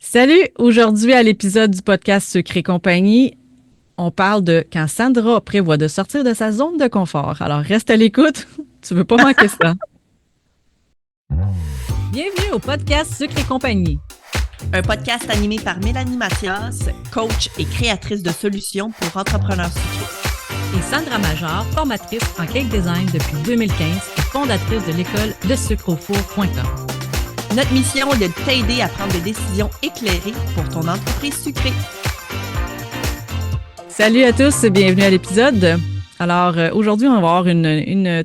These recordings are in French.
Salut! Aujourd'hui, à l'épisode du podcast Secret Compagnie, on parle de quand Sandra prévoit de sortir de sa zone de confort. Alors, reste à l'écoute, tu veux pas manquer ça. Bienvenue au podcast Secret Compagnie. Un podcast animé par Mélanie Mathias, coach et créatrice de solutions pour entrepreneurs sucrés. Et Sandra Major, formatrice en cake design depuis 2015 et fondatrice de l'école lesucreaufour.com. Notre mission est de t'aider à prendre des décisions éclairées pour ton entreprise sucrée. Salut à tous et bienvenue à l'épisode. Alors, aujourd'hui, on va avoir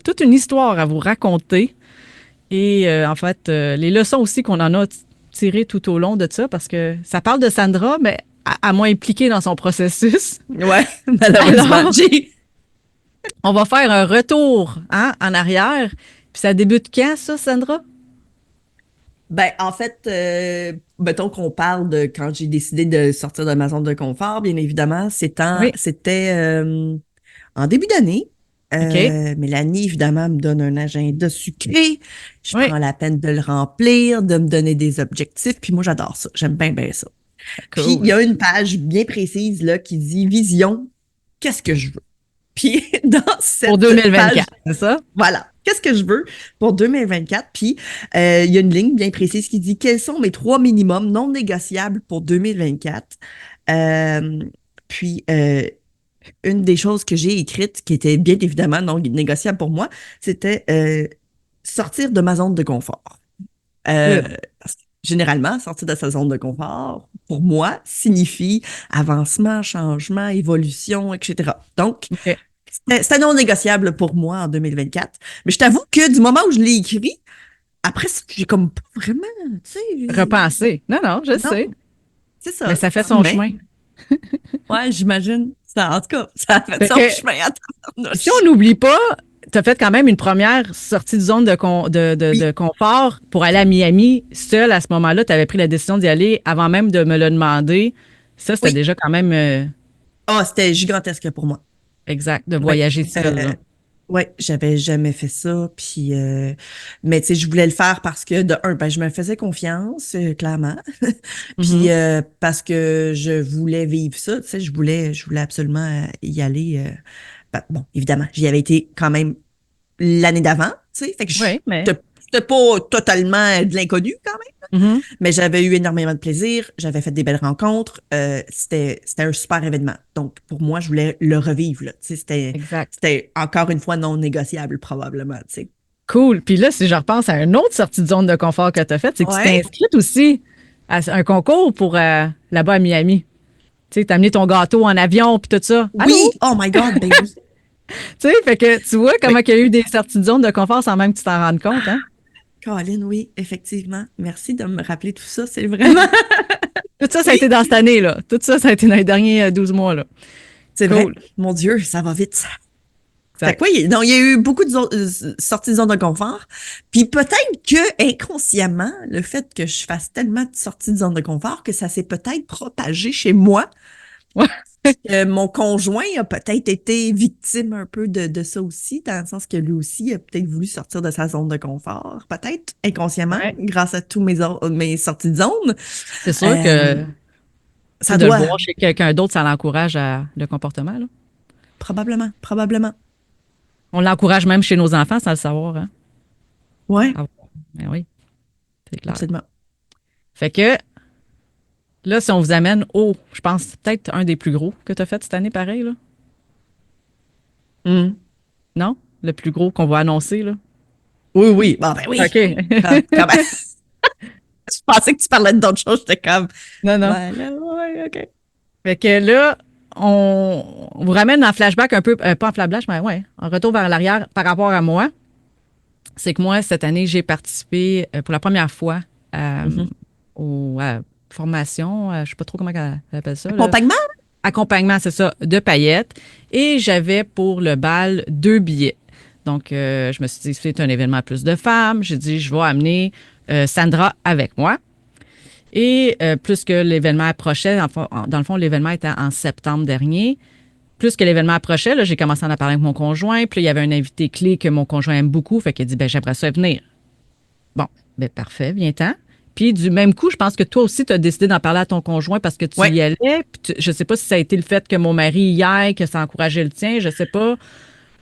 toute une histoire à vous raconter. Et en fait, les leçons aussi qu'on en a tirées tout au long de ça, parce que ça parle de Sandra, mais à moins impliquée dans son processus. Ouais, malheureusement. Alors, on va faire un retour en arrière. Puis ça débute quand, ça, Sandra? Ben, en fait, mettons qu'on parle de quand j'ai décidé de sortir de ma zone de confort, bien évidemment, Oui. c'était en début d'année. OK. Mélanie, évidemment, me donne un agenda sucré. Je Oui. prends la peine de le remplir, de me donner des objectifs. Puis moi, j'adore ça. J'aime bien, bien ça. Puis, il y Cool. a une page bien précise là, qui dit Vision, qu'est-ce que je veux? Puis, dans Pour cette page, 2024, c'est ça? voilà, qu'est-ce que je veux pour 2024? Puis, il y a une ligne bien précise qui dit quels sont mes 3 minimums non négociables pour 2024? Puis, une des choses que j'ai écrites, qui était bien évidemment non négociable pour moi, c'était sortir de ma zone de confort. Good. Parce que généralement, sortir de sa zone de confort, pour moi, signifie avancement, changement, évolution, etc. Donc, OK. c'était non négociable pour moi en 2024. Mais je t'avoue que du moment où je l'ai écrit, après, j'ai comme pas vraiment, tu sais, Repenser. Non, non, je non, sais. c'est Mais ça. ça fait son Mais, chemin. ouais, j'imagine. Ça, en tout cas, ça a fait Fait son que chemin à si tabarnouche. on n'oublie pas, tu as fait quand même une première sortie de zone Oui. de confort pour aller à Miami. Seule, à ce moment-là, tu avais pris la décision d'y aller avant même de me le demander. Ça, c'était Oui. déjà quand même Ah, c'était gigantesque pour moi. exact, de Oui. voyager seule, là. Ouais, j'avais jamais fait ça. Puis, mais tu sais, je voulais le faire parce que, de un, ben, je me faisais confiance, clairement. Puis, Mhm. parce que je voulais vivre ça. Tu sais, je voulais absolument y aller. Ben, bon, évidemment, j'y avais été quand même l'année d'avant. Tu sais, fait que Oui, mais. c'était pas totalement de l'inconnu quand même. Mhm. Mais j'avais eu énormément de plaisir, j'avais fait des belles rencontres, c'était un super événement. Donc, pour moi, je voulais le revivre, là. Tu sais, Exact. c'était encore une fois non négociable, probablement, tu sais. Cool. Puis là, si je repense à une autre sortie de zone de confort que tu as faite, c'est que tu t'es Ouais. inscrite aussi à un concours pour là-bas à Miami. Tu sais, t'as amené ton gâteau en avion puis tout ça. Oui, Allô? oh my God, ben oui. Tu sais, fait que tu vois comment Oui. il y a eu des sorties de zone de confort sans même que tu t'en rendes compte, hein? Colin, oui, effectivement. Merci de me rappeler tout ça, c'est vraiment. Tout ça, ça a Oui, été dans cette année, là. Tout ça, ça a été dans les derniers 12 mois, là. c'est vrai. Cool. Mon Dieu, ça va vite. Fait Exact. quoi, non, il y a eu beaucoup de sorties de zone de confort. Puis peut-être que inconsciemment, le fait que je fasse tellement de sorties de zone de confort que ça s'est peut-être propagé chez moi. Ouais. Mon conjoint a peut-être été victime un peu de ça aussi, dans le sens que lui aussi a peut-être voulu sortir de sa zone de confort, peut-être inconsciemment, Ouais. grâce à tous mes sorties de zone. C'est sûr Euh, que, tu sais, ça de le doit, voir chez quelqu'un d'autre, ça l'encourage à le comportement, là. probablement, probablement. On l'encourage même chez nos enfants sans le savoir, hein? Ouais, Ah, ben oui, c'est clair. absolument. Fait que, là, si on vous amène au, je pense, peut-être un des plus gros que tu as fait cette année, pareil, là. Hmm. Non? Le plus gros qu'on va annoncer, là. Oui, oui, bon, ben oui. OK. Quand même. Je pensais que tu parlais d'autres choses, j'étais comme, Non, non. ben là, ouais, OK. Fait que là, on vous ramène en flashback un peu, pas en flashback, mais ouais, en retour vers l'arrière par rapport à moi. C'est que moi, cette année, j'ai participé pour la première fois Mhm. à formation, je sais pas trop comment elle appelle ça, là. Accompagnement? Accompagnement, c'est ça, de paillettes. Et j'avais pour le bal 2 billets. Donc, je me suis dit, c'est un événement à plus de femmes. J'ai dit, je vais amener Sandra avec moi. Et plus que l'événement approchait, dans le fond, l'événement était en septembre dernier. Plus que l'événement approchait, là, j'ai commencé à en parler avec mon conjoint. Puis là, il y avait un invité clé que mon conjoint aime beaucoup. Fait qu'il a dit, ben, j'aimerais ça venir. Bon, ben, parfait, viens-t'en. Puis du même coup, je pense que toi aussi, tu as décidé d'en parler à ton conjoint parce que tu Ouais. y allais. Je sais pas si ça a été le fait que mon mari y aille, que ça a encouragé le tien, je sais pas.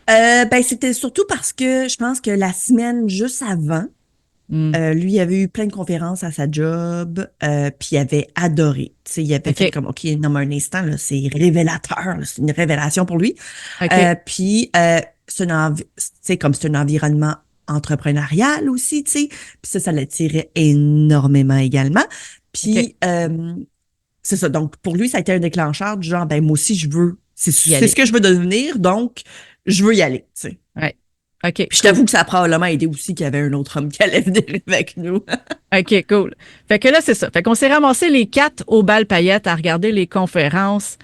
Ben, c'était surtout parce que je pense que la semaine juste avant, Hmm. lui, il avait eu plein de conférences à sa job, puis il avait adoré. Tu sais, il avait fait OK. comme, OK, non, mais un instant, là, c'est révélateur, là, c'est une révélation pour lui. OK. Puis, c'est un environnement entrepreneurial aussi, tu sais. Puis ça l'attirait énormément également. OK. Puis, c'est ça. Donc, pour lui, ça a été un déclencheur du genre, ben, moi aussi, Y c'est ce aller. que je veux devenir, donc, je veux y aller, tu sais. Ouais. OK, Puis je cool. t'avoue que ça a probablement aidé aussi qu'il y avait un autre homme qui allait venir avec nous. OK, cool. Fait que là, c'est ça. Fait qu'on s'est ramassé les quatre au bal paillettes à regarder les conférences.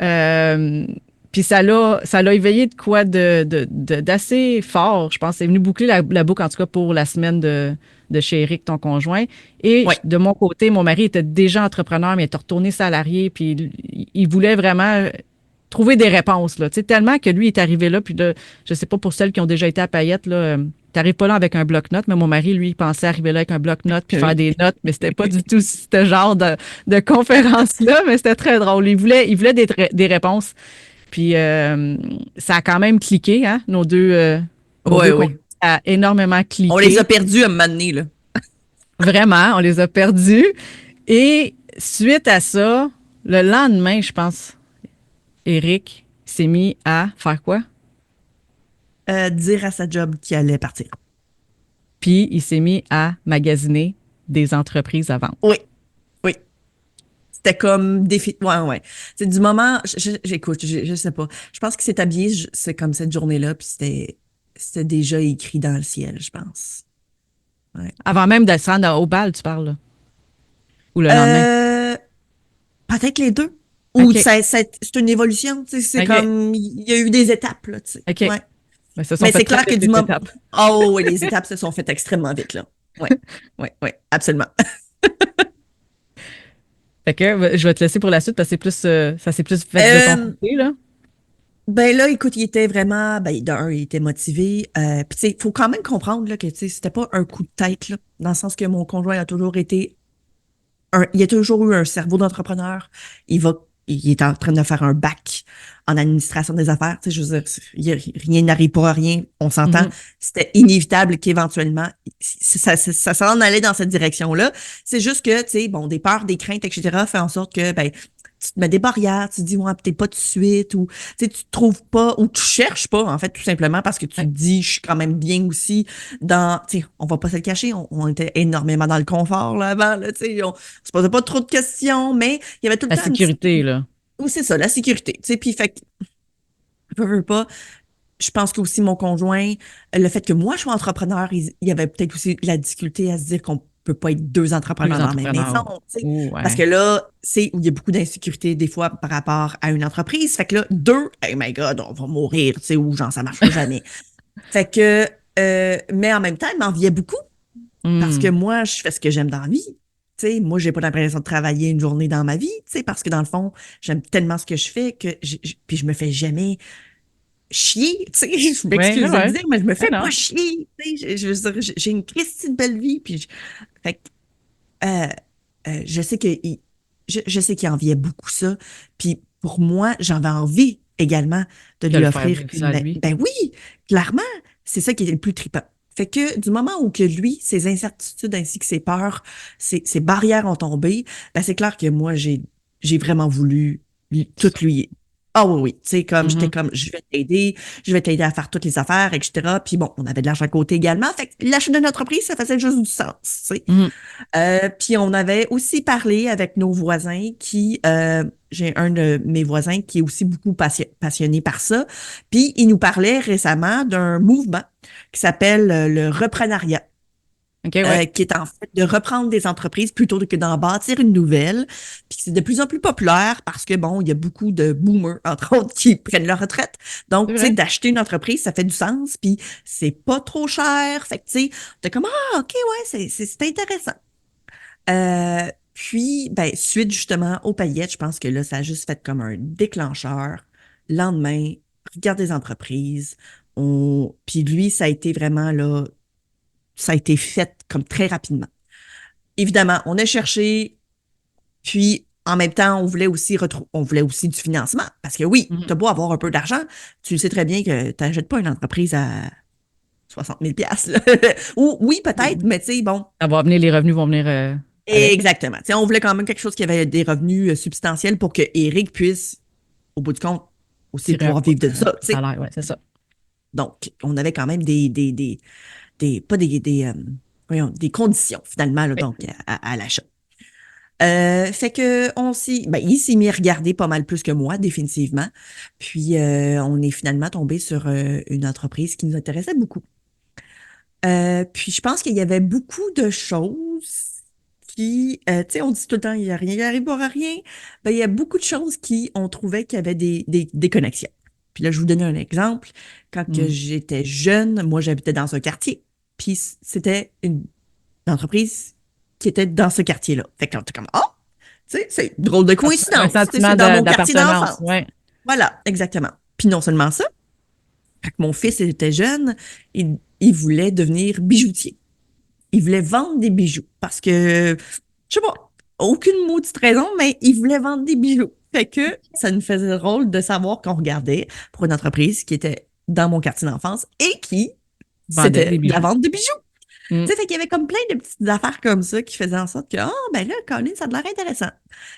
Euh, Puis ça l'a éveillé de quoi d'assez fort. Je pense c'est venu boucler la boucle, en tout cas, pour la semaine de chez Eric, ton conjoint. Et Ouais. de mon côté, mon mari était déjà entrepreneur, mais il était retourné salarié. Puis il voulait vraiment trouver des réponses, là. Tu sais, tellement que lui est arrivé là. Puis là, je sais pas pour celles qui ont déjà été à Payette, là. T'arrives pas là avec un bloc-notes, mais mon mari, lui, il pensait arriver là avec un bloc-notes puis faire Oui. des notes, mais c'était pas du tout ce genre de conférence-là, mais c'était très drôle. Il voulait des réponses. Puis ça a quand même cliqué, hein, nos Oui, deux conjoints. oui. Ça a énormément On les a cliqué. perdus à un moment donné, là. Vraiment, on les a perdus. Et suite à ça, le lendemain, je pense, Eric s'est mis à faire quoi? Dire à sa job qu'il allait partir. Puis il s'est mis à magasiner des entreprises à vendre. Oui, oui. C'était comme défi. Ouais, ouais. C'est du moment. J'écoute, je sais pas. Je pense qu'il s'est habillé, c'est comme cette journée-là, puis c'était déjà écrit dans le ciel, je pense. Ouais. Avant même de se rendre au bal, tu parles, là. Ou le lendemain. Euh, Peut-être les deux. Ou OK. c'est une évolution, tu sais, c'est OK. comme, il y a eu des étapes, là, tu sais. OK. Ouais. Ben, ce sont Mais fait c'est très clair que vite, du les moment. étapes. Oh, oui, les étapes se sont faites extrêmement vite, là. Ouais, ouais, ouais, absolument. Fait que je vais te laisser pour la suite parce que ça s'est plus fait de ton Euh, côté, là. Ben là, écoute, il était vraiment, ben d'un, il était motivé. Puis tu sais, il faut quand même comprendre là, que tu sais, c'était pas un coup de tête, là, dans le sens que mon conjoint a toujours été il a toujours eu un cerveau d'entrepreneur. Il est en train de faire un bac en administration des affaires. Tu sais, je veux dire, rien n'arrive pour rien. On s'entend. Mhm. C'était inévitable qu'éventuellement, ça s'en allait dans cette direction-là. C'est juste que, tu sais, bon, des peurs, des craintes, etc., fait en sorte que, ben, tu te mets des barrières, tu te dis, ouais, peut-être pas tout de suite, ou, tu sais, tu te trouves pas, ou tu cherches pas, en fait, tout simplement parce que tu te Ouais. dis, je suis quand même bien aussi tu sais, on va pas se le cacher, on était énormément dans le confort, là, avant, là, tu sais, on se posait pas trop de questions, mais il y avait tout le La temps un petit, sécurité, là. oui, c'est ça, la sécurité, tu sais, puis fait que, veux pas, je pense que aussi mon conjoint, le fait que moi je sois entrepreneur, il y avait peut-être aussi la difficulté à se dire qu'on peut pas être deux Deux entrepreneurs dans la même maison, entrepreneurs. tu sais. Ouh, Parce que ouais. là, c'est où il y a beaucoup d'insécurité des fois par rapport à une entreprise. Fait que là, deux, hey my God, on va mourir, tu sais, ou genre ça marchera jamais. Fait que, mais en même temps, il m'enviait beaucoup parce que Hmm. moi, je fais ce que j'aime dans la vie. Tu sais, moi, j'ai pas l'impression de travailler une journée dans ma vie, tu sais, parce que dans le fond, j'aime tellement ce que je fais que puis je me fais jamais chier, tu sais, je Ouais, m'excuse de le ouais. dire, mais je me Ah fais pas non. chier, tu sais, je veux dire, j'ai une Christie de belle vie, puis fait que, euh, je sais je sais qu'il enviait beaucoup ça, puis pour moi, j'avais envie également de De lui le faire offrir vivre ça à une, lui. ben oui, clairement, c'est ça qui est le plus trippant. Fait que du moment où que lui, ses incertitudes ainsi que ses peurs, ses barrières ont tombé, ben c'est clair que moi, j'ai vraiment voulu tout lui. Ah oui, oui. Tu sais, comme j'étais Mhm. comme je vais t'aider à faire toutes les affaires, etc. Puis bon, on avait de l'argent à côté également. Fait que l'achat d'une entreprise, ça faisait juste du sens. Tu sais. Mhm. Puis on avait aussi parlé avec nos voisins j'ai un de mes voisins qui est aussi beaucoup passionné par ça. Puis il nous parlait récemment d'un mouvement qui s'appelle le reprenariat, OK, ouais. qui est en fait de reprendre des entreprises plutôt que d'en bâtir une nouvelle. Puis c'est de plus en plus populaire parce que, bon, il y a beaucoup de boomers, entre autres, qui prennent leur retraite. C'est Donc, tu sais, vrai. d'acheter une entreprise, ça fait du sens, puis c'est pas trop cher. Fait que, tu sais, t'es comme, ah, OK, ouais, c'est intéressant. Puis, ben, suite justement aux paillettes, je pense que là, ça a juste fait comme un déclencheur. Lendemain, regarde des entreprises. Puis lui, ça a été vraiment là, ça a été fait comme très rapidement. évidemment, on a cherché, puis en même temps, on voulait aussi du financement. Parce que oui, Mhm. tu as beau avoir un peu d'argent, tu sais très bien que tu n'achètes pas une entreprise à 60 000 piastres, là. Ou oui, peut-être, mais tu sais, bon, Ça va venir, les revenus vont venir avec. exactement. Tu sais, on voulait quand même quelque chose qui avait des revenus substantiels pour que Eric puisse, au bout du compte, aussi Tirer pouvoir vivre de ça, tu sais. salaire, ouais, c'est ça. Donc, on avait quand même pas voyons, des conditions, finalement, là, Oui. donc, à l'achat. Fait que il s'est mis à regarder pas mal plus que moi, définitivement. Puis on est finalement tombé sur une entreprise qui nous intéressait beaucoup. Puis je pense qu'il y avait beaucoup de choses qui, tu sais, on dit tout le temps, il n'y a rien, il arrive à rien. Ben, il y a beaucoup de choses qui, on trouvait qu'il y avait des connexions. Puis là, je vous donne un exemple. Quand que Mm. j'étais jeune, moi, j'habitais dans un quartier. Puis c'était une entreprise qui était dans ce quartier-là. Fait que là, t'es comme, ah, tu sais, c'est une drôle de Un coïncidence. Tu sais, sentiment c'est dans mon quartier d'appartenance, d'enfance. ouais. Voilà, exactement. Puis non seulement ça, quand mon fils était jeune, il voulait devenir bijoutier. Il voulait vendre des bijoux parce que, je sais pas, aucune maudite raison, mais il voulait vendre des bijoux. Fait que ça nous faisait drôle de savoir qu'on regardait pour une entreprise qui était dans mon quartier d'enfance et qui, Vendait des c'était la bijoux. vente de bijoux. Mm. Tu sais, fait qu'il y avait comme plein de petites affaires comme ça qui faisaient en sorte que, ben là, Colin, ça a l'air intéressant.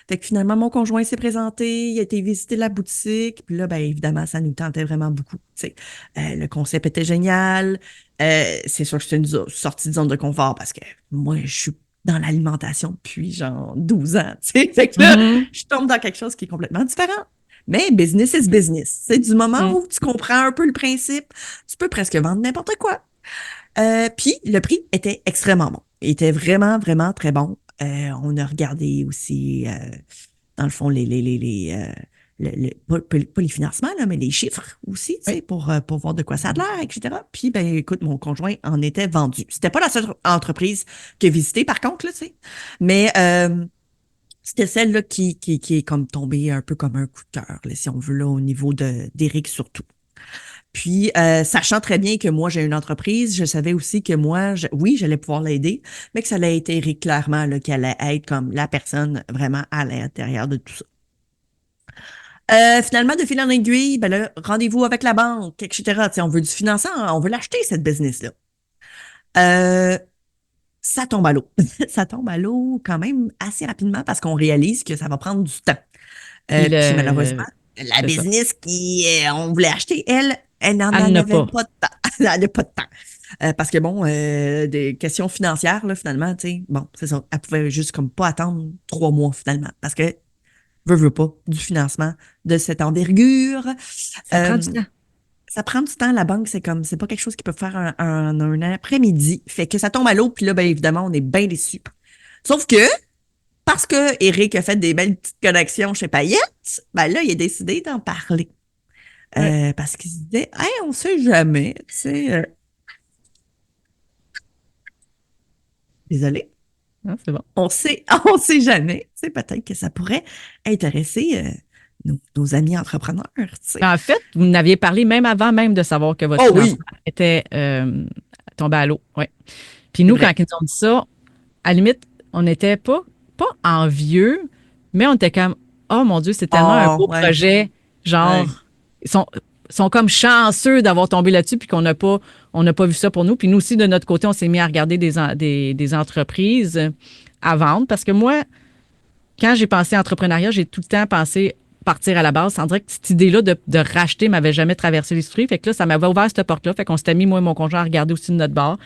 Fait que finalement, mon conjoint s'est présenté, il a été visiter la boutique, puis là, ben évidemment, ça nous tentait vraiment beaucoup. Tu sais. Le concept était génial. C'est sûr que c'était une sortie de zone de confort parce que moi, je suis dans l'alimentation depuis genre 12 ans. Tu sais. Fait que là, Mhm. je tombe dans quelque chose qui est complètement différent. Mais business is business. C'est du moment Mm. où tu comprends un peu le principe, tu peux presque vendre n'importe quoi. Puis le prix était extrêmement bon. Il était vraiment, vraiment très bon. On a regardé aussi, dans le fond, pas les financements, là, mais les chiffres aussi, tu Oui. sais, pour voir de quoi ça a l'air, etc. Puis, ben, écoute, mon conjoint en était vendu. C'était pas la seule entreprise qu'il a visitée, par contre, là, tu sais. Mais c'était celle là, qui est comme tombée un peu comme un coup de cœur, là, si on veut, là, au niveau d'Éric surtout. Puis, sachant très bien que moi, j'ai une entreprise, je savais aussi que moi, oui, j'allais pouvoir l'aider, mais que ça allait être Eric clairement, là, qui allait être comme la personne vraiment à l'intérieur de tout ça. Finalement, de fil en aiguille, ben là, rendez-vous avec la banque, etc. Tu sais, on veut du financement, on veut l'acheter, cette business-là. Euh, Ça tombe à l'eau. Ça tombe à l'eau quand même assez rapidement parce qu'on réalise que ça va prendre du temps. Puis Puis malheureusement, la c'est ça. business on voulait acheter, elle n'en Elle n'a avait pas. pas de temps. Elle n'avait pas de temps. Parce que bon, des questions financières, là, finalement, tu sais, bon, c'est ça. Elle pouvait juste comme pas attendre 3 mois finalement. Parce que veut pas du financement de cette envergure. Ça prend Euh, du temps. Ça prend du temps, la banque, c'est pas quelque chose qui peut faire un après-midi. Fait que ça tombe à l'eau, puis là, bien évidemment, on est bien déçus. Sauf que, parce que Eric a fait des belles petites connexions chez Payette, ben là, il a décidé d'en parler. Ouais. Parce qu'il se disait, hey, on sait jamais, tu sais, désolé, Ah, c'est bon. on sait jamais, tu sais, peut-être que ça pourrait intéresser nos amis entrepreneurs, tu sais. En fait, vous n'aviez parlé même avant même de savoir que votre Oh financement oui, était tombé à l'eau. Ouais. Puis c'est nous, quand vrai. ils nous ont dit ça, à la limite, on n'était pas envieux, mais on était comme, oh mon Dieu, c'est tellement un Oh, beau ouais, projet. Genre, ouais. ils sont comme chanceux d'avoir tombé là-dessus, puis on n'a pas vu ça pour nous. Puis nous aussi, de notre côté, on s'est mis à regarder des entreprises à vendre. Parce que moi, quand j'ai pensé entrepreneuriat, j'ai tout le temps pensé partir à la base. Sans dire que cette idée-là de racheter m'avait jamais traversé l'esprit. Fait que là, ça m'avait ouvert cette porte-là. Fait qu'on s'était mis, moi et mon conjoint, à regarder aussi de notre bord.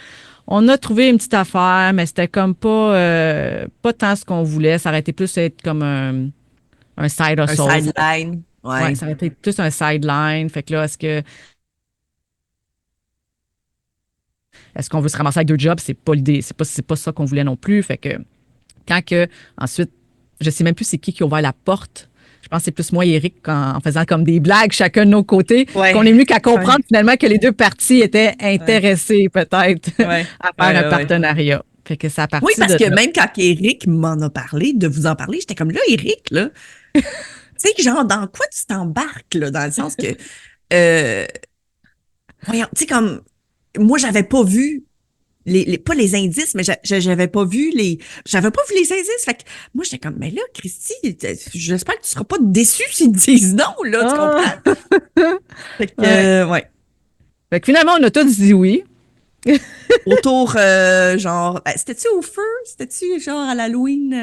On a trouvé une petite affaire, mais c'était comme pas tant ce qu'on voulait. Ça aurait été plus être comme un side Un hustle. sideline, Ouais, ouais. ça aurait été plus un sideline. Fait que là, est-ce qu'on veut se ramasser avec deux jobs? C'est pas l'idée. C'est pas ça qu'on voulait non plus. Fait que quand que, ensuite, je sais même plus c'est qui a ouvert la porte. Je pense que c'est plus moi et Eric en faisant comme des blagues chacun de nos côtés, qu'on est Ouais, venu qu'à comprendre ouais, finalement que les deux parties étaient ouais, intéressées peut-être ouais, à faire un ouais, ouais. partenariat. Fait que c'est à Oui, partir parce de que là. même quand Eric m'en a parlé, de vous en parler, j'étais comme là, Eric, là, tu sais, genre, dans quoi tu t'embarques, là, dans le sens que, euh, voyons, tu sais, comme, moi, j'avais pas vu. pas les indices, mais j'avais pas vu les indices. Fait que moi, j'étais comme, mais là, Christy, j'espère que tu seras pas déçue s'ils te disent non, là, tu comprends? Ah! Fait que, Ouais. ouais. Fait que finalement, on a tous dit oui. Autour, genre, c'était-tu au feu? C'était-tu genre à l'Halloween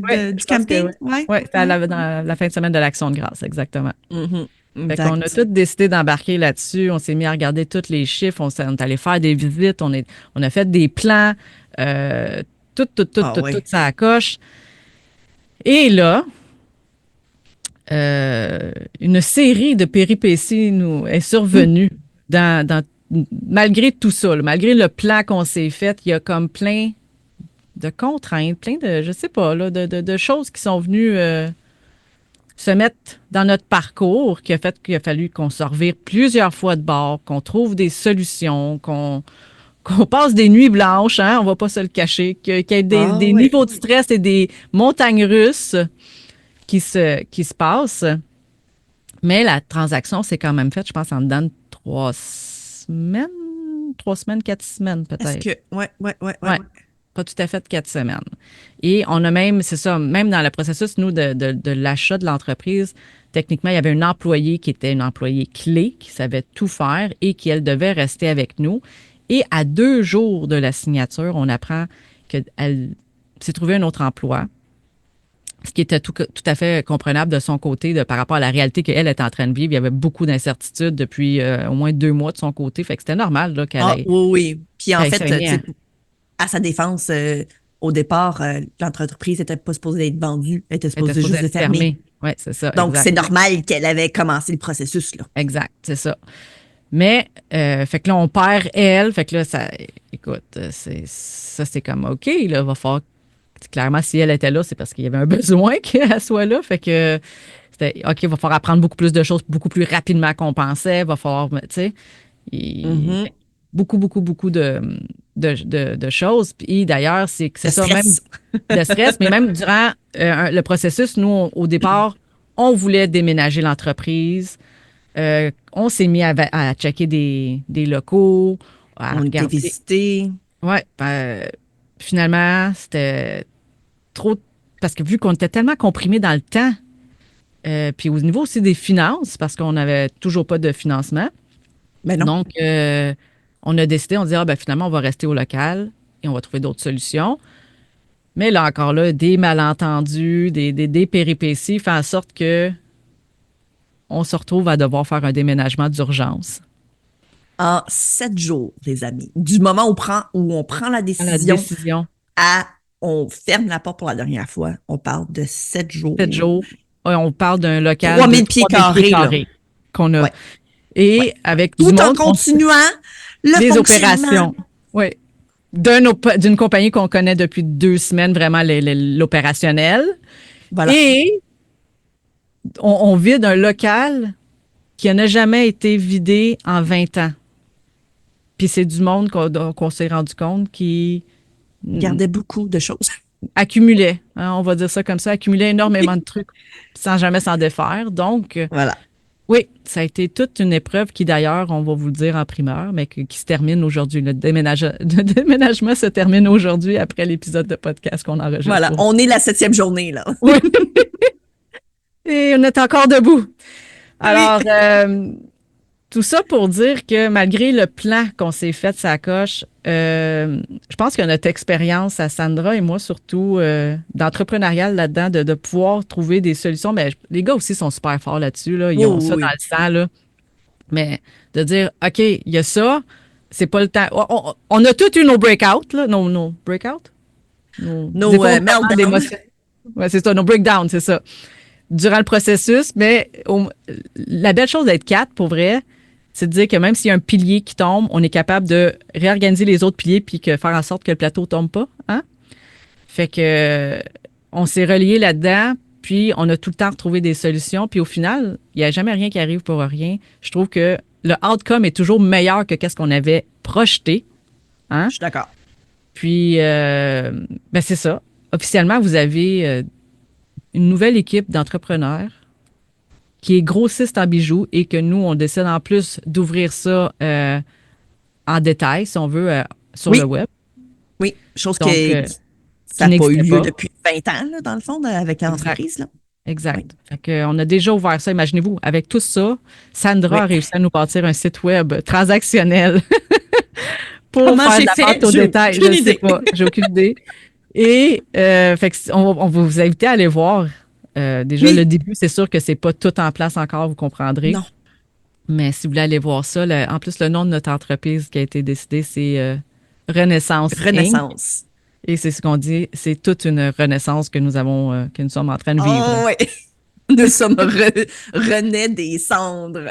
Oui, du je pense que oui. camping? Ouais, Oui, c'était ouais. dans la fin de semaine de l'Action de grâce, exactement. Mhm. Fait qu'on a Exact. tous décidé d'embarquer là-dessus. On s'est mis à regarder tous les chiffres. On est allé faire des visites. On a fait des plans. Euh, Ah tout ouais. ça à coche. Et là, une série de péripéties nous est Hum. survenue malgré tout ça, là, malgré le plan qu'on s'est fait. Il y a comme plein de contraintes, plein de, je sais pas, là, de choses qui sont venues se mettre dans notre parcours, qui a fait qu'il a fallu qu'on se revire plusieurs fois de bord, qu'on trouve des solutions, qu'on passe des nuits blanches, hein, on va pas se le cacher, qu'il y ait Ah des ouais. niveaux de stress et des montagnes russes qui se passent. Mais la transaction s'est quand même faite, je pense, en dedans de 3 semaines, 3 semaines, 4 semaines Est-ce peut-être. que. Ouais, ouais, ouais, ouais. Ouais, pas tout à fait 4 semaines. Et on a même, c'est ça, même dans le processus, nous, de l'achat de l'entreprise, techniquement, il y avait une employée qui était une employée clé, qui savait tout faire et qui, elle, devait rester avec nous. Et à 2 jours de la signature, on apprend qu'elle s'est trouvé un autre emploi, ce qui était tout à fait comprenable de son côté par rapport à la réalité qu'elle était en train de vivre. Il y avait beaucoup d'incertitudes depuis au moins 2 mois de son côté. Fait que c'était normal là, Ah oui, oui. Puis en qu'elle ait fait, tu saigné, sais, hein. à sa défense, au départ, l'entreprise n'était pas supposée être vendue, elle était Elle était supposée supposée juste de être fermer. fermée. Oui, c'est ça, Donc, c'est exact. normal qu'elle avait commencé le processus, là. Exact, c'est ça. Mais, fait que là, on perd elle. Fait que là, ça, écoute, c'est comme OK, là, va falloir. Clairement, si elle était là, c'est parce qu'il y avait un besoin qu'elle soit là. Fait que c'était OK, il va falloir apprendre beaucoup plus de choses beaucoup plus rapidement qu'on pensait. Il va falloir, tu sais, Mhm. beaucoup de choses. Puis d'ailleurs, c'est Le ça, même stress. de stress, mais même durant le processus, nous, au départ, on voulait déménager l'entreprise. On s'est mis à checker des locaux, à On était regarder. visités. Ouais, finalement, c'était trop. Parce que vu qu'on était tellement comprimé dans le temps, puis au niveau aussi des finances, parce qu'on n'avait toujours pas de financement. Mais non. Donc, on a décidé, on dit, ah, ben, finalement, on va rester au local et on va trouver d'autres solutions. Mais là encore, là, des malentendus, des péripéties font en sorte que on se retrouve à devoir faire un déménagement d'urgence. En 7 jours, les amis. Du moment où on prend la À la décision décision, à on ferme la porte pour la dernière fois, on parle de 7 jours. 7 jours, on parle d'un local Trois de mille pieds 3 000 pieds carrés, là. carrés qu'on a. Ouais, ouais. Et avec du Tout en monde, continuant le les fonctionnement. opérations. Oui. D'une compagnie qu'on connaît depuis 2 semaines, vraiment l'opérationnel. Voilà. Et on vide un local qui n'a jamais été vidé en 20 ans. Puis c'est du monde qu'on s'est rendu compte qui Gardait beaucoup de choses. accumulait, hein, on va dire ça comme ça, accumulait énormément de trucs sans jamais s'en défaire. Donc, Voilà. oui, ça a été toute une épreuve qui, d'ailleurs, on va vous le dire en primeur, mais qui se termine aujourd'hui. Le déménagement se termine aujourd'hui après l'épisode de podcast qu'on enregistre Voilà. pour. On est la 7e journée, là. Oui, et on est encore debout. Oui. Alors, tout ça pour dire que malgré le plan qu'on s'est fait, ça coche, je pense que notre expérience à Sandra et moi, surtout d'entrepreneurial là-dedans, de pouvoir trouver des solutions, mais les gars aussi sont super forts là-dessus, là, ils Oui, ont ça oui, dans oui. le sang, là. Mais de dire, OK, il y a ça, c'est pas le temps. On a tous eu nos breakouts, là, nos breakouts, nos Nos effondrements meltdowns. d'émotions. Ouais, c'est ça, nos breakdowns, c'est ça. Durant le processus, mais la belle chose d'être quatre, pour vrai, c'est de dire que même s'il y a un pilier qui tombe, on est capable de réorganiser les autres piliers puis faire en sorte que le plateau tombe pas. Hein? Fait que on s'est relié là-dedans, puis on a tout le temps retrouvé des solutions. Puis au final, il n'y a jamais rien qui arrive pour rien. Je trouve que le outcome est toujours meilleur que qu'est-ce qu'on avait projeté. Hein? Je suis d'accord. Puis, ben c'est ça. Officiellement, vous avez une nouvelle équipe d'entrepreneurs qui est grossiste en bijoux et que nous, on décide en plus d'ouvrir ça en détail, si on veut, sur le Oui, web. oui. Chose Donc, ça qui n'a pas eu n'existait lieu pas. depuis 20 ans, là, dans le fond, avec Exact. l'entreprise, là. Oui, Exact. Fait que, on a déjà ouvert ça. Imaginez-vous, avec tout ça, Sandra oui. a réussi à nous bâtir un site web transactionnel pour Comment faire de j'ai la fait? vente au J'ai détail. Je aucune ne sais idée. pas. J'ai aucune idée. Et fait que on va vous inviter à aller voir. Déjà, le Oui, début, c'est sûr que c'est pas tout en place encore, vous comprendrez. non. Mais si vous voulez aller voir ça, en plus, le nom de notre entreprise qui a été décidé, c'est Renaissance Inc. Renaissance. Et c'est ce qu'on dit, c'est toute une renaissance que nous sommes en train de vivre. Oh, oui. Nous sommes René des cendres.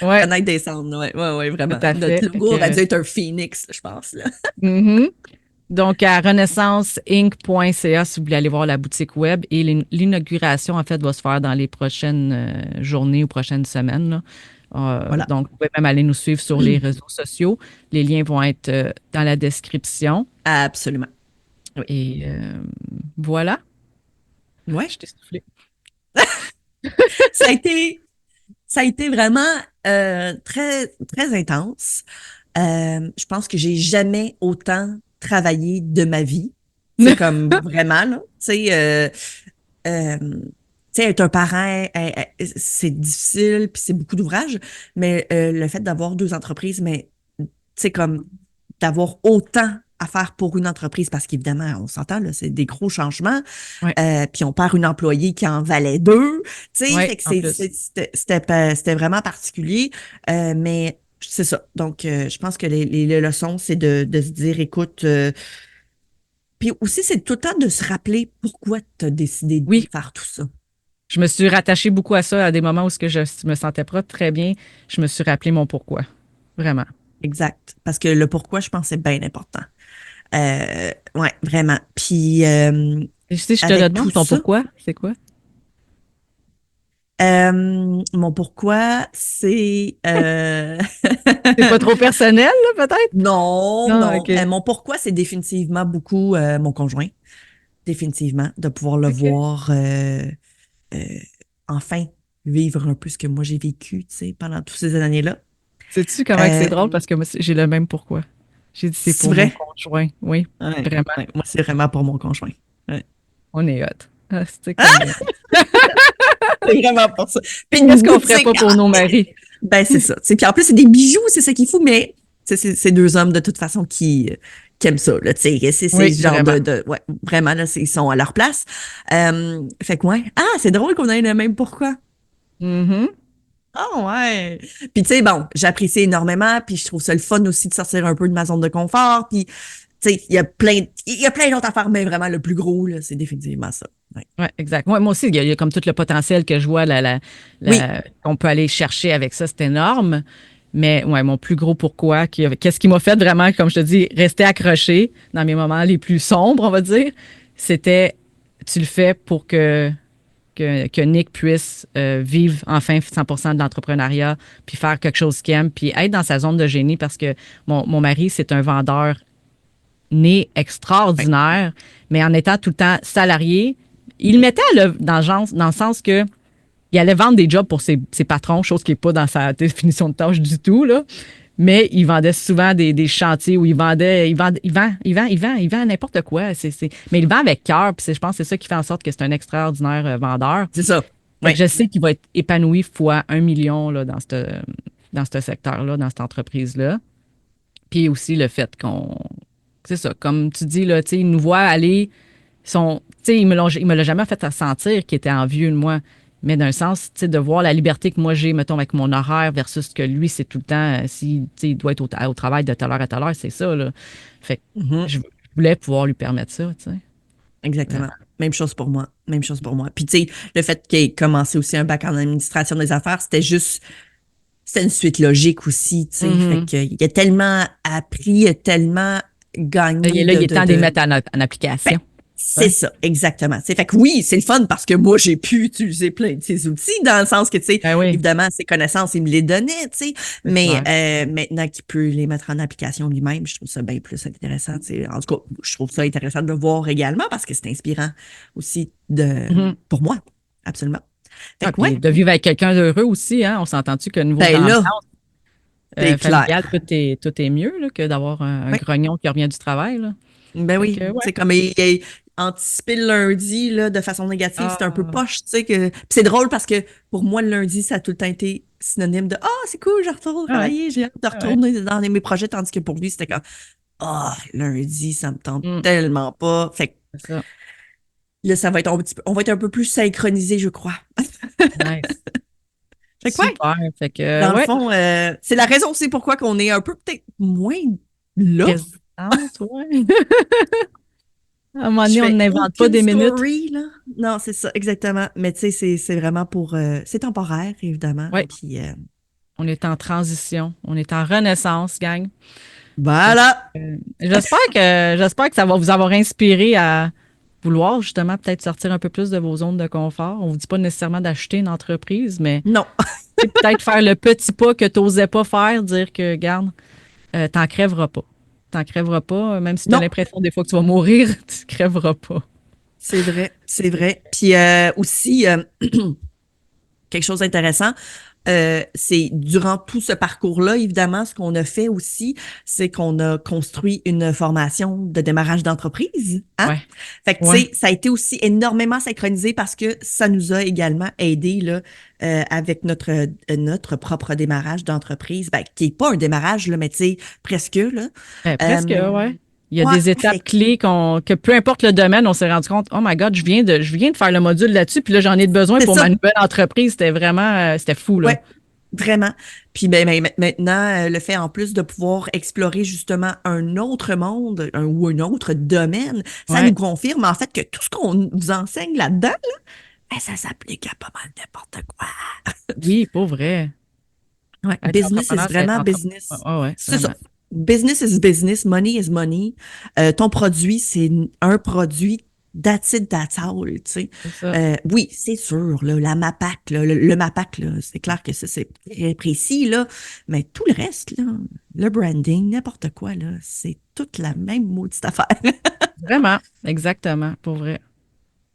Ouais, Renaître des cendres, oui, oui, oui, tout vraiment. à Notre fait. Fait logo aurait que, dû être un phoenix, je pense, là. mhm. Donc, à renaissanceinc.ca, si vous voulez aller voir la boutique web. Et l'inauguration, en fait, va se faire dans les prochaines journées ou prochaines semaines, là. Voilà. Donc, vous pouvez même aller nous suivre sur les réseaux sociaux. Les liens vont être dans la description. Absolument. Oui. Et voilà, Ouais. je t'ai soufflé. Ça a été, ça a été vraiment très, très intense. Je pense que j'ai jamais autant travaillé de ma vie. C'est comme vraiment, là. Euh, être un parent, c'est difficile, puis c'est beaucoup d'ouvrage, mais le fait d'avoir deux entreprises, mais comme d'avoir autant à faire pour une entreprise, parce qu'évidemment, on s'entend, là, c'est des gros changements, Oui, puis on perd une employée qui en valait deux, oui, fait que en plus. c'était vraiment particulier, mais c'est ça. Donc, je pense que les leçons, c'est de se dire, écoute, puis aussi, c'est tout le temps de se rappeler pourquoi tu as décidé de Oui, faire tout ça. je me suis rattachée beaucoup à ça, à des moments où ce que je me sentais pas très bien. Je me suis rappelé mon pourquoi. Vraiment. Exact. Parce que le pourquoi, je pense, c'est bien important. Ouais, vraiment. Puis, Et si je te le avec demande, tout ton ça, pourquoi, c'est quoi? mon pourquoi, c'est... C'est pas trop personnel, là, peut-être? Non, Non, non. OK. Mon pourquoi, c'est définitivement beaucoup mon conjoint. Définitivement. De pouvoir le OK. voir euh, enfin vivre un peu ce que moi j'ai vécu, pendant toutes ces années-là. Sais-tu comment que c'est Euh, drôle? Parce que moi, j'ai le même pourquoi. J'ai dit c'est c'est pour mon vrai? conjoint. Oui, Ouais, vraiment. ouais. Moi, c'est vraiment pour mon conjoint. Ouais. On est hot. Ah, c'est comme. C'est vraiment pour ça. Puis Qu'est-ce une qu'on ferait boutique. pas pour nos maris? Ben, c'est ça. Puis en plus, c'est des bijoux, c'est ça qu'il faut, mais c'est deux hommes de toute façon qui aiment ça. Là, c'est Oui, le genre vraiment. ouais, vraiment, là, ils sont à leur place. Fait que ouais. Ah, c'est drôle qu'on ait le même pourquoi. Mhm. Ah ouais. Puis tu sais, bon, j'apprécie énormément, puis je trouve ça le fun aussi de sortir un peu de ma zone de confort. Puis tu sais, il y a plein d'autres affaires, mais vraiment le plus gros, là, c'est définitivement ça. Ouais. Oui, exact. Moi aussi, il y a comme tout le potentiel que je vois Oui. qu'on peut aller chercher avec ça, c'est énorme. Mais ouais, mon plus gros pourquoi, qu'est-ce qui m'a fait vraiment, comme je te dis, rester accroché dans mes moments les plus sombres, on va dire, c'était tu le fais pour que Nick puisse vivre enfin 100% de l'entrepreneuriat, puis faire quelque chose qu'il aime, puis être dans sa zone de génie parce que mon mari, c'est un vendeur né Ouais. extraordinaire, mais en étant tout le temps salarié, il le mettait dans le sens que il allait vendre des jobs pour ses patrons, chose qui n'est pas dans sa définition de tâche du tout, là. Mais il vendait souvent des chantiers où il vend n'importe quoi. Mais il vend avec cœur, puis je pense que c'est ça qui fait en sorte que c'est un extraordinaire vendeur. C'est ça. Fait que Ouais. je sais qu'il va être épanoui fois 1 million là, dans ce secteur-là, dans cette entreprise-là. Puis aussi le fait c'est ça, comme tu dis, là, tu sais, il nous voit aller, tu sais, il me l'a jamais fait sentir qu'il était envieux de moi. Mais d'un sens, tu sais, de voir la liberté que moi j'ai, mettons, avec mon horaire versus ce que lui, c'est tout le temps, si, tu sais, il doit être au travail de telle heure à telle heure, c'est ça, là. Fait que Mhm. je voulais pouvoir lui permettre ça, tu sais. Exactement. Vraiment. Même chose pour moi. Même chose pour moi. Puis, tu sais, le fait qu'il ait commencé aussi un bac en administration des affaires, c'était une suite logique aussi, tu sais. Fait Mhm. qu'il a tellement appris, il a tellement gagné Là, il de, est de, temps de les de... mettre en Ben, application. c'est Ouais. ça, exactement. Tu sais, fait que oui, c'est le fun parce que moi, j'ai pu utiliser plein de ces outils dans le sens que, tu sais, Ben oui, évidemment, ses connaissances, il me les donnait, tu sais. c'est Mais clair. maintenant qu'il peut les mettre en application lui-même, je trouve ça bien plus intéressant, tu sais. En tout cas, je trouve ça intéressant de le voir également parce que c'est inspirant aussi Mhm. pour moi. Absolument. Fait Ah, que puis ouais, de vivre avec quelqu'un d'heureux aussi, hein, on s'entend-tu que niveau ben d'ambiance, là, C'est clair. familial, tout est mieux là, que d'avoir un Oui. grognon qui revient du travail. Là. Ben Fait oui. que, ouais. C'est comme anticiper le lundi là, de façon négative, c'est un peu Ah, poche, tu sais que. Puis c'est drôle parce que pour moi, le lundi, ça a tout le temps été synonyme de c'est cool, je retourne ouais, travailler, j'ai hâte de ouais. retourner dans mes projets, tandis que pour lui, c'était comme lundi, ça me tente Mm, tellement pas. Fait que c'est ça. là, ça va être on va être un peu plus synchronisé, je crois. Nice. Fait que ouais, Super. Fait que, dans le ouais, fond, c'est la raison aussi pourquoi qu'on est un peu peut-être moins là. résistance, ouais. À un moment Je donné, on fais n'invente pas aucune des minutes. story, là. Non, c'est ça, exactement. Mais tu sais, c'est vraiment pour. C'est temporaire, évidemment. Ouais, Puis on est en transition. On est en renaissance, gang. Fait que, voilà! j'espère que ça va vous avoir inspiré à vouloir justement peut-être sortir un peu plus de vos zones de confort. On vous dit pas nécessairement d'acheter une entreprise, mais Non, tu sais, peut-être faire le petit pas que tu n'osais pas faire, dire que, garde, t'en crèveras pas. T'en crèveras pas, même si tu as non, l'impression des fois que tu vas mourir, tu crèveras pas. c'est vrai, c'est vrai. Puis aussi, quelque chose d'intéressant, c'est durant tout ce parcours-là, évidemment, ce qu'on a fait aussi, c'est qu'on a construit une formation de démarrage d'entreprise. Hein? Ouais, Fait que, tu ouais. sais, ça a été aussi énormément synchronisé parce que ça nous a également aidé là, avec notre propre démarrage d'entreprise, ben, qui n'est pas un démarrage, là, mais tu sais, presque, là. Presque, Euh, ouais. Il y a ouais, des étapes clés que peu importe le domaine, on s'est rendu compte, oh my God, je viens de faire le module là-dessus, puis là, j'en ai besoin c'est pour ma ça. nouvelle entreprise. C'était vraiment, c'était fou, là. Ouais, vraiment. Puis maintenant, le fait en plus de pouvoir explorer justement un autre monde ou un autre domaine, ça Ouais. nous confirme en fait que tout ce qu'on vous enseigne là-dedans, là, ben, ça s'applique à pas mal n'importe quoi. Oui, pour vrai. Ouais, Être business is entrepreneur, c'est être vraiment entrepreneur. business. Ouais, ouais, C'est ça. vraiment. Business is business, money is money. Ton produit, c'est un produit. That's it, that's all, tu sais. C'est ça. Oui, c'est sûr, là, la MAPAC, là, le MAPAC, là, c'est clair que ça, c'est très précis, là, mais tout le reste, là, le branding, n'importe quoi, là, c'est toute la même maudite affaire. Vraiment. Exactement, pour vrai.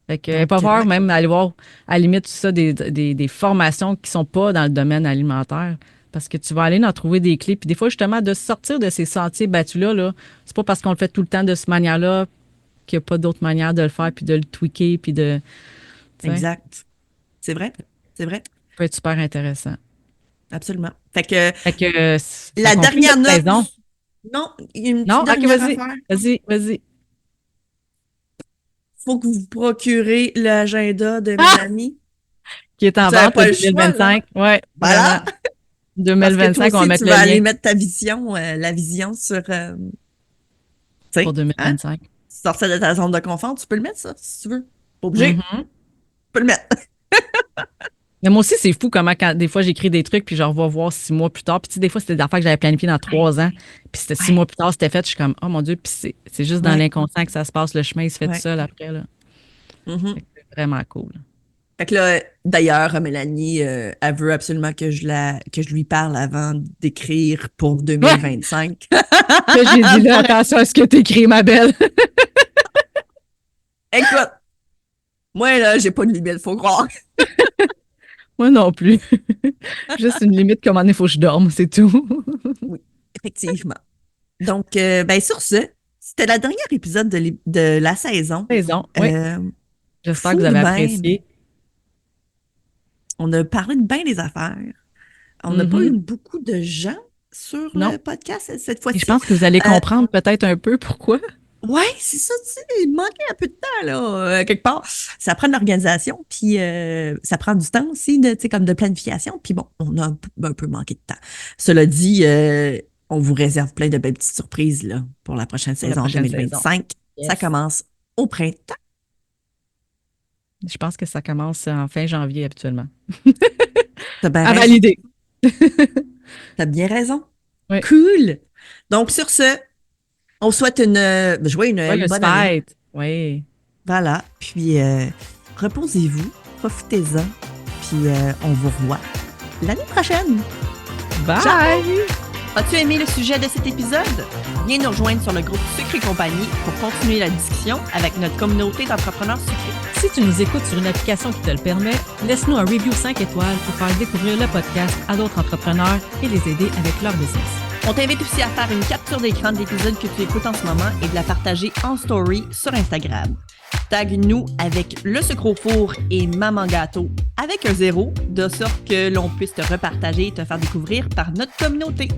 Fait que, Donc, pas peur ouais, même d'aller voir, à la limite, tout ça, des formations qui sont pas dans le domaine alimentaire. Parce que tu vas aller en trouver des clés. Puis des fois, justement, de sortir de ces sentiers battus-là, là, c'est pas parce qu'on le fait tout le temps de cette manière-là qu'il n'y a pas d'autre manière de le faire, puis de le tweaker, puis de. Tu sais, ça exact. C'est vrai, peut être super intéressant. absolument. Fait que Fait que ça la conclut dernière notre note, saison. non, une Non? petite OK, dernière vas-y. affaire. Vas-y, vas-y. Faut que vous vous procurez l'agenda de Ah! Mélanie. Qui est en Vous n'avez vente le pas le choix, là. 2025. Ouais, vraiment. Voilà. Parce que toi 2025, on va aussi, mettre tu le vas lien aller mettre ta vision, la vision sur, tu pour sais, hein? 2025. Sortir de ta zone de confort, tu peux le mettre, ça, si tu veux. Pas obligé, tu Mhm. peux le mettre. Mais moi aussi, c'est fou comment, quand, des fois, j'écris des trucs, puis je revois voir 6 mois plus tard. Puis, tu sais, des fois, c'était des affaires que j'avais planifiées dans Ouais, 3 ans. Puis, c'était six ouais, mois plus tard, c'était fait. Je suis comme, oh mon Dieu. Puis, c'est juste dans ouais, l'inconscient que ça se passe. Le chemin, il se fait tout ouais. seul après, là. Mhm. Fait que c'est vraiment cool. Fait que là, d'ailleurs, Mélanie, elle veut absolument que je lui parle avant d'écrire pour Ouais! 2025. Là, j'ai dit, là, Pour- attention à ce que t'écris, ma belle. Écoute, moi, là, j'ai pas de limite, faut croire. Moi non plus. Juste une limite, comment il faut que je dorme, c'est tout. Oui, effectivement. Donc, ben, sur ce, c'était le dernier épisode de la saison. Raison. Oui. Euh, J'espère que Fou vous de avez même. apprécié. On a parlé de bien des affaires. On n'a pas eu Mhm. beaucoup de gens sur Non. le podcast cette Et je fois-ci. pense que vous allez Euh, comprendre peut-être un peu pourquoi. ouais, c'est ça, tu sais, il manquait un peu de temps, là, quelque part. Ça prend de l'organisation, puis ça prend du temps aussi, tu sais, comme de planification. Puis bon, on a un peu manqué de temps. Cela dit, on vous réserve plein de belles petites surprises, là, pour la prochaine Pour la saison prochaine saison. 2025. Ça Yes. commence au printemps. Je pense que ça commence en fin janvier habituellement. T'as bien À raison. valider. T'as bien raison. Oui. Cool. Donc, sur ce, on souhaite une Joyeuse bonne année. fête. Oui. Voilà. Puis, reposez-vous, profitez-en. Puis, on vous revoit l'année prochaine. Ciao! Bye. As-tu aimé le sujet de cet épisode? Viens nous rejoindre sur le groupe Sucre et Compagnie pour continuer la discussion avec notre communauté d'entrepreneurs sucrés. Si tu nous écoutes sur une application qui te le permet, laisse-nous un review 5 étoiles pour faire découvrir le podcast à d'autres entrepreneurs et les aider avec leur business. On t'invite aussi à faire une capture d'écran de l'épisode que tu écoutes en ce moment et de la partager en story sur Instagram. Tag-nous avec le sucre au four et Maman Gâteau avec un 0, de sorte que l'on puisse te repartager et te faire découvrir par notre communauté.